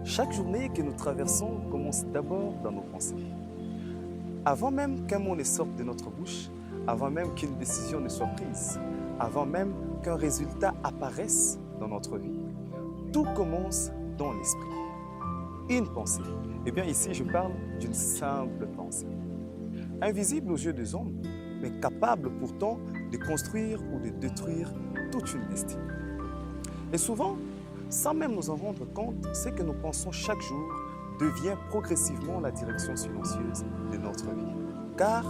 Chaque journée que nous traversons commence d'abord dans nos pensées. Avant même qu'un mot ne sorte de notre bouche, avant même qu'une décision ne soit prise, avant même qu'un résultat apparaisse dans notre vie, tout commence dans l'esprit. Une pensée. Eh bien ici, je parle d'une simple pensée. Invisible aux yeux des hommes, mais capable pourtant de construire ou de détruire toute une destinée. Et souvent, sans même nous en rendre compte, ce que nous pensons chaque jour devient progressivement la direction silencieuse de notre vie. Car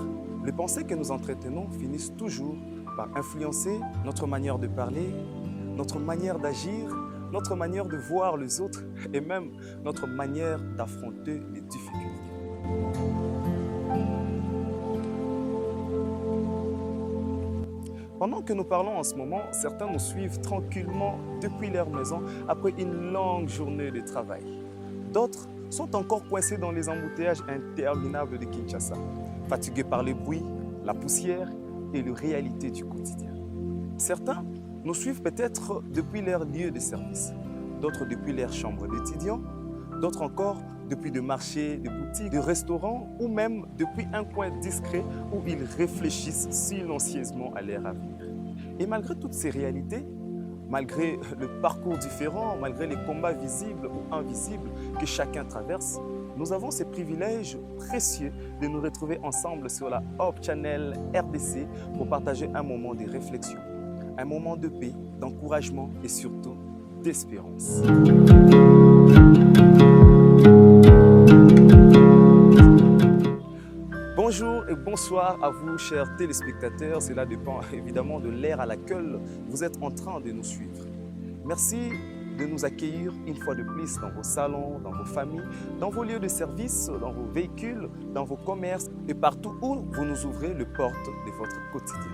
les pensées que nous entretenons finissent toujours par influencer notre manière de parler, notre manière d'agir, notre manière de voir les autres et même notre manière d'affronter les difficultés. Pendant que nous parlons en ce moment, certains nous suivent tranquillement depuis leur maison après une longue journée de travail. D'autres sont encore coincés dans les embouteillages interminables de Kinshasa, fatigués par le bruit, la poussière et les réalités du quotidien. Certains nous suivent peut-être depuis leur lieu de service, d'autres depuis leur chambre d'étudiant, d'autres encore depuis des marchés, des boutiques, des restaurants ou même depuis un coin discret où ils réfléchissent silencieusement à leur avenir. Et malgré toutes ces réalités, malgré le parcours différent, malgré les combats visibles ou invisibles que chacun traverse, nous avons ce privilège précieux de nous retrouver ensemble sur la Hope Channel RDC pour partager un moment de réflexion, un moment de paix, d'encouragement et surtout d'espérance. Bonjour et bonsoir à vous, chers téléspectateurs. Cela dépend évidemment de l'ère à laquelle vous êtes en train de nous suivre. Merci de nous accueillir une fois de plus dans vos salons, dans vos familles, dans vos lieux de service, dans vos véhicules, dans vos commerces et partout où vous nous ouvrez les portes de votre quotidien.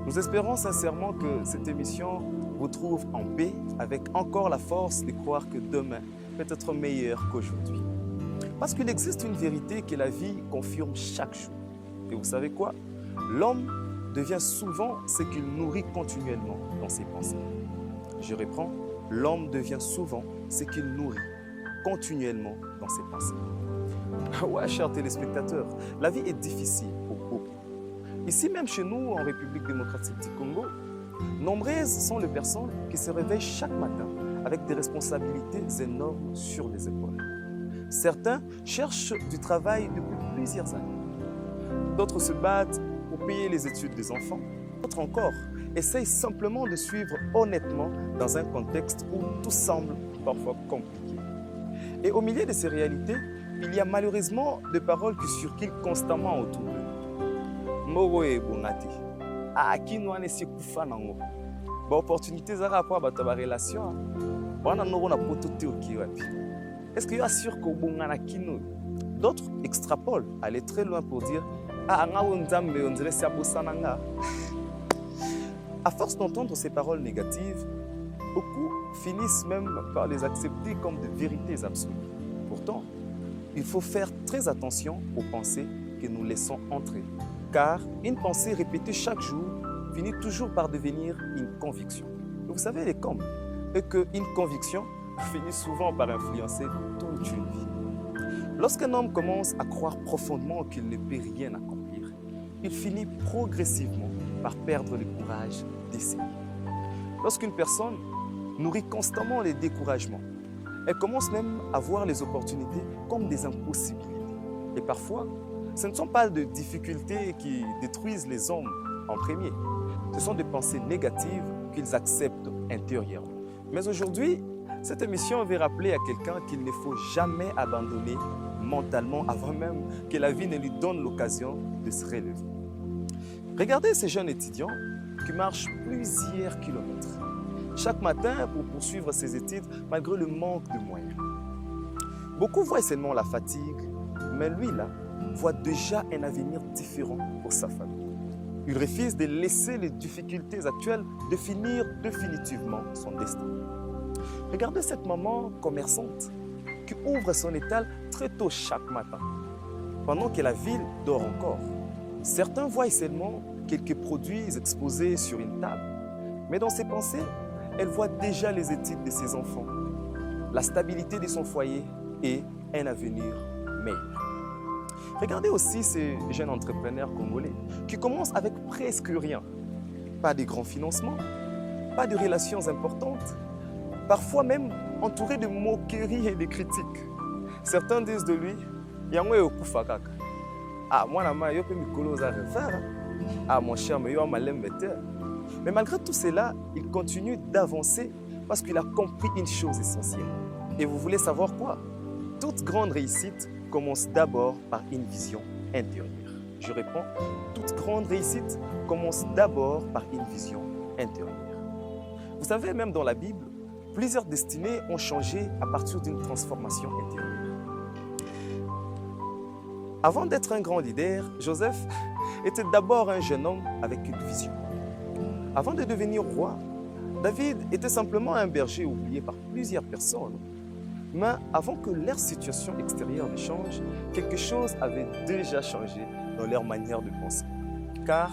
Nous espérons sincèrement que cette émission vous trouve en paix avec encore la force de croire que demain peut être meilleur qu'aujourd'hui. Parce qu'il existe une vérité que la vie confirme chaque jour. Et vous savez quoi? L'homme devient souvent ce qu'il nourrit continuellement dans ses pensées. Je reprends, l'homme devient souvent ce qu'il nourrit continuellement dans ses pensées. Ouais, chers téléspectateurs, la vie est difficile pour beaucoup. Ici même chez nous, en République démocratique du Congo, nombreuses sont les personnes qui se réveillent chaque matin avec des responsabilités énormes sur les épaules. Certains cherchent du travail depuis plusieurs années. D'autres se battent pour payer les études des enfants. D'autres encore essayent simplement de suivre honnêtement dans un contexte où tout semble parfois compliqué. Et au milieu de ces réalités, il y a malheureusement des paroles qui circulent constamment autour d'eux. Moro e bongati. Akino ane sikufa nango. Ba opportunité za rapport ba ta relation. Wana no na potote okiwapi. Est-ce qu'il y a sûr qu'au bon kino? D'autres extrapolent, aller très loin pour dire à force d'entendre ces paroles négatives, beaucoup finissent même par les accepter comme de vérités absolues. Pourtant, il faut faire très attention aux pensées que nous laissons entrer, car une pensée répétée chaque jour finit toujours par devenir une conviction. Vous savez, les comme, et qu'une conviction finit souvent par influencer toute une vie. Lorsqu'un homme commence à croire profondément qu'il ne peut rien accomplir, il finit progressivement par perdre le courage d'essayer. Lorsqu'une personne nourrit constamment les découragements, elle commence même à voir les opportunités comme des impossibilités. Et parfois, ce ne sont pas des difficultés qui détruisent les hommes en premier, ce sont des pensées négatives qu'ils acceptent intérieurement. Mais aujourd'hui, cette émission veut rappeler à quelqu'un qu'il ne faut jamais abandonner mentalement avant même que la vie ne lui donne l'occasion de se relever. Regardez ces jeunes étudiants qui marchent plusieurs kilomètres chaque matin pour poursuivre ses études malgré le manque de moyens. Beaucoup voient seulement la fatigue, mais lui là, voit déjà un avenir différent pour sa famille. Il refuse de laisser les difficultés actuelles définir définitivement son destin. Regardez cette maman commerçante qui ouvre son étal très tôt chaque matin, pendant que la ville dort encore. Certains voient seulement quelques produits exposés sur une table, mais dans ses pensées, elle voit déjà les études de ses enfants, la stabilité de son foyer et un avenir meilleur. Regardez aussi ces jeunes entrepreneurs congolais qui commencent avec presque rien. Pas de grands financements, pas de relations importantes, parfois même entouré de moqueries et de critiques. Certains disent de lui, Yango okufa kaka. Ah, moi, je peux me refaire. Ah, mon cher, mais mais malgré tout cela, il continue d'avancer parce qu'il a compris une chose essentielle. Et vous voulez savoir quoi? Toute grande réussite commence d'abord par une vision intérieure. Je réponds, toute grande réussite commence d'abord par une vision intérieure. Vous savez, même dans la Bible, plusieurs destinées ont changé à partir d'une transformation intérieure. Avant d'être un grand leader, Joseph était d'abord un jeune homme avec une vision. Avant de devenir roi, David était simplement un berger oublié par plusieurs personnes. Mais avant que leur situation extérieure ne change, quelque chose avait déjà changé dans leur manière de penser. Car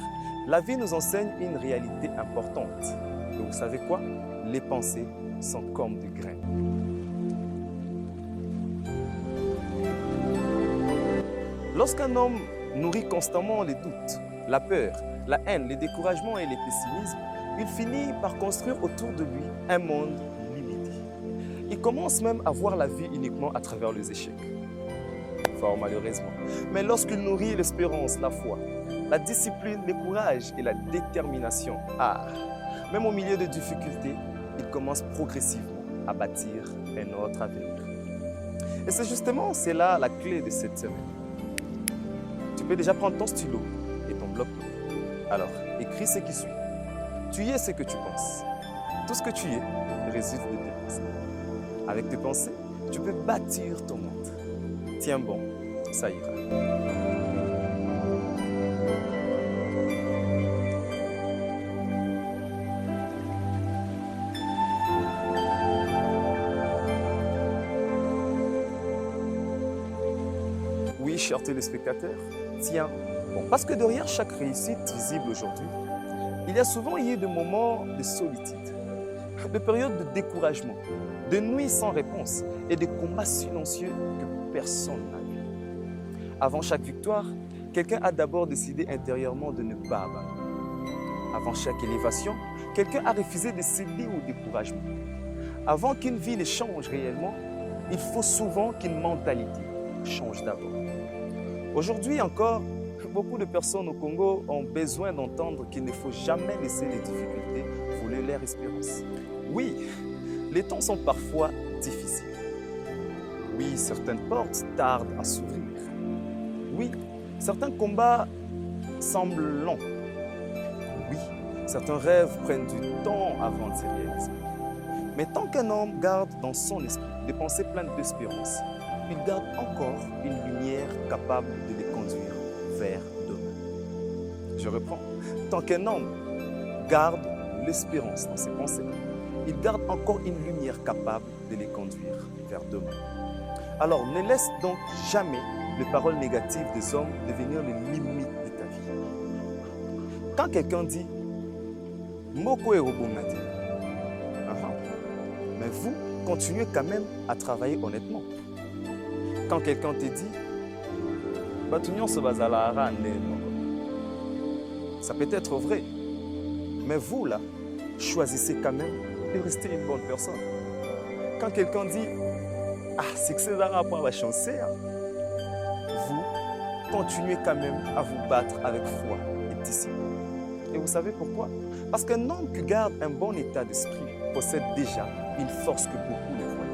la vie nous enseigne une réalité importante. Et vous savez quoi? Les pensées sont comme des graines. Lorsqu'un homme nourrit constamment les doutes, la peur, la haine, les découragements et les pessimismes, il finit par construire autour de lui un monde limité. Il commence même à voir la vie uniquement à travers les échecs. Fort malheureusement. Mais lorsqu'il nourrit l'espérance, la foi, la discipline, le courage et la détermination, même au milieu de difficultés, il commence progressivement à bâtir un autre avenir. Et c'est justement cela la clé de cette semaine. Tu peux déjà prendre ton stylo et ton bloc. Alors, écris ce qui suit. Tu es ce que tu penses. Tout ce que tu es résulte de tes pensées. Avec tes pensées, tu peux bâtir ton monde. Tiens bon, ça ira. Oui, chers téléspectateurs, tiens bon. Parce que derrière chaque réussite visible aujourd'hui, il y a souvent eu des moments de solitude, de périodes de découragement, de nuits sans réponse et de combats silencieux que personne n'a vu. Avant chaque victoire, quelqu'un a d'abord décidé intérieurement de ne pas abandonner. Avant chaque élévation, quelqu'un a refusé de céder au découragement. Avant qu'une vie ne change réellement, il faut souvent qu'une mentalité change d'abord. Aujourd'hui encore, beaucoup de personnes au Congo ont besoin d'entendre qu'il ne faut jamais laisser les difficultés voler leur espérance. Oui, les temps sont parfois difficiles. Oui, certaines portes tardent à s'ouvrir. Oui, certains combats semblent longs. Oui, certains rêves prennent du temps avant de se réaliser. Mais tant qu'un homme garde dans son esprit des pensées pleines d'espérance, il garde encore une lumière capable de les conduire vers demain. Je reprends. Tant qu'un homme garde l'espérance dans ses pensées, il garde encore une lumière capable de les conduire vers demain. Alors, ne laisse donc jamais les paroles négatives des hommes devenir les limites de ta vie. Quand quelqu'un dit « Moko erobongati », mais vous continuez quand même à travailler honnêtement. Quand quelqu'un te dit « Batunyon se bazala ça peut être vrai, mais vous là, choisissez quand même de rester une bonne personne. Quand quelqu'un dit « Ah, c'est que c'est là pour la chance », vous continuez quand même à vous battre avec foi et discipline. Et vous savez pourquoi? Parce qu'un homme qui garde un bon état d'esprit possède déjà une force que beaucoup ne voient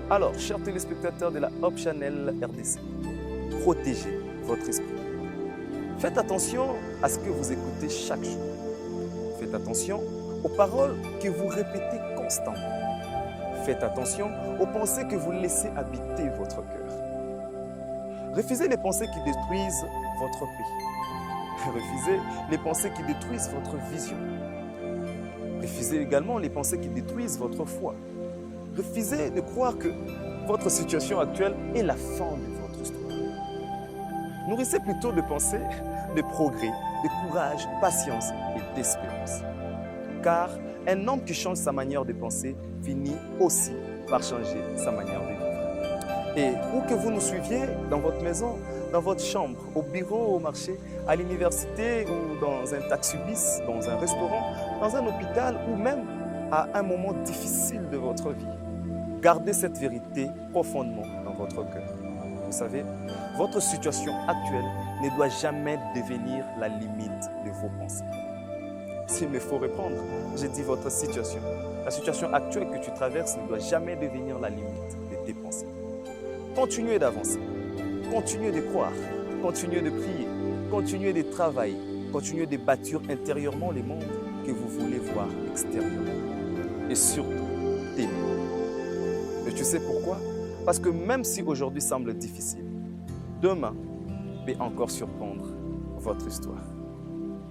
pas. Alors, chers téléspectateurs de la Hope Channel RDC, protégez votre esprit. Faites attention à ce que vous écoutez chaque jour. Faites attention aux paroles que vous répétez constamment. Faites attention aux pensées que vous laissez habiter votre cœur. Refusez les pensées qui détruisent votre pays. Refusez les pensées qui détruisent votre vision. Refusez également les pensées qui détruisent votre foi. Refusez de croire que votre situation actuelle est la fin de votre histoire. Nourrissez plutôt de pensées de progrès, de courage, de patience et d'espérance. Car un homme qui change sa manière de penser finit aussi par changer sa manière de vivre. Et où que vous nous suiviez, dans votre maison, dans votre chambre, au bureau, au marché, à l'université ou dans un taxi-bus, dans un restaurant, dans un hôpital ou même à un moment difficile de votre vie, gardez cette vérité profondément dans votre cœur. Vous savez, votre situation actuelle ne doit jamais devenir la limite de vos pensées. S'il me faut répondre, j'ai dit votre situation. La situation actuelle que tu traverses ne doit jamais devenir la limite de tes pensées. Continuez d'avancer, continuez de croire, continuez de prier, continuez de travailler, continuez de bâtir intérieurement les mondes que vous voulez voir extérieurement. Et surtout, t'aimer. Et tu sais pourquoi? Parce que même si aujourd'hui semble difficile, demain peut encore surprendre votre histoire.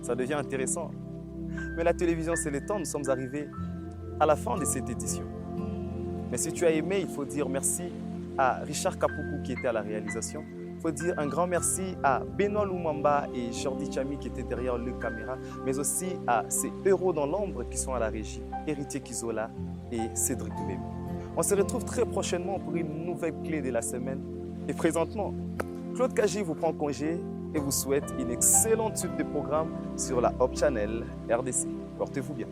Ça devient intéressant. Mais la télévision, c'est le temps. Nous sommes arrivés à la fin de cette édition. Mais si tu as aimé, il faut dire merci à Richard Kapoukou qui était à la réalisation. Il faut dire un grand merci à Benoît Lumamba et Jordi Chami qui étaient derrière le caméra, mais aussi à ces héros dans l'ombre qui sont à la régie, Héritier Kizola et Cédric Bébé. On se retrouve très prochainement pour une nouvelle clé de la semaine. Et présentement, Claude Kaji vous prend congé et vous souhaite une excellente suite de programmes sur la Hop Channel RDC. Portez-vous bien.